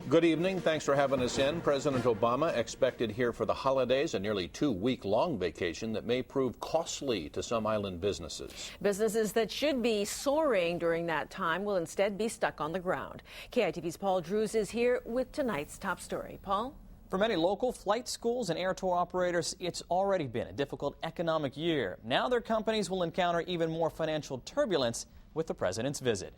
Good evening. Thanks for having us in. President Obama expected here for the holidays, a nearly 2-week-long vacation that may prove costly to some island businesses. Businesses that should be soaring during that time will instead be stuck on the ground. KITV's Paul Drews is here with tonight's top story. Paul? For many local flight schools and air tour operators, it's already been a difficult economic year. Now their companies will encounter even more financial turbulence with the president's visit.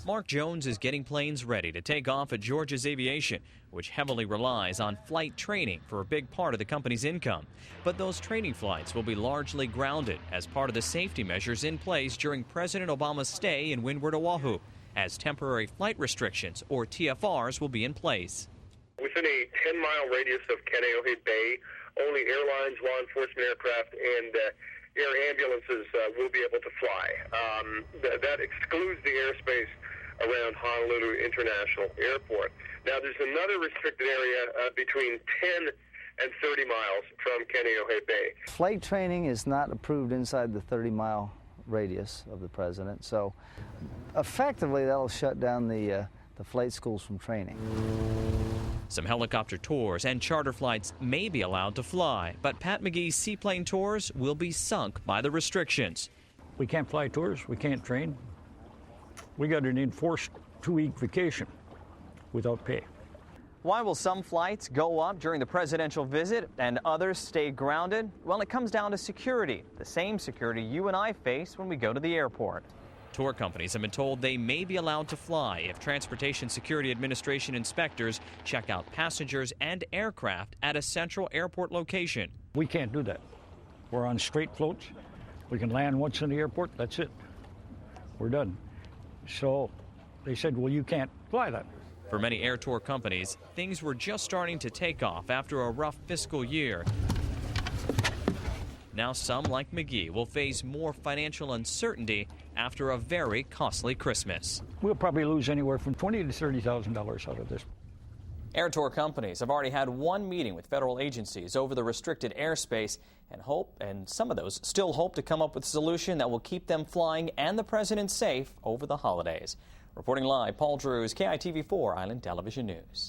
Mark Jones is getting planes ready to take off at Georgia's Aviation, which heavily relies on flight training for a big part of the company's income. But those training flights will be largely grounded as part of the safety measures in place during President Obama's stay in Windward, Oahu, as temporary flight restrictions, or TFRs, will be in place. Within a 10-mile radius of Kaneohe Bay, only airlines, law enforcement aircraft, and air ambulances will be able to fly. That excludes the airspace around Honolulu International Airport. Now, there's another restricted area between 10 and 30 miles from Kaneohe Bay. Flight training is not approved inside the 30-mile radius of the president, so effectively that'll shut down the flight schools from training. Some helicopter tours and charter flights may be allowed to fly, but Pat McGee's Seaplane Tours will be sunk by the restrictions. We can't fly tours, we can't train. We got an enforced 2-week vacation without pay. Why will some flights go up during the presidential visit and others stay grounded? Well, it comes down to security, the same security you and I face when we go to the airport. Tour companies have been told they may be allowed to fly if Transportation Security Administration inspectors check out passengers and aircraft at a central airport location. We can't do that. We're on straight floats. We can land once in the airport, that's it. We're done. So they said, well, you can't fly that. For many air tour companies, things were just starting to take off after a rough fiscal year. Now some, like McGee, will face more financial uncertainty after a very costly Christmas. We'll probably lose anywhere from $20,000 to $30,000 out of this. Air tour companies have already had one meeting with federal agencies over the restricted airspace and some of those still hope to come up with a solution that will keep them flying and the president safe over the holidays. Reporting live, Paul Drews, KITV4 Island Television News.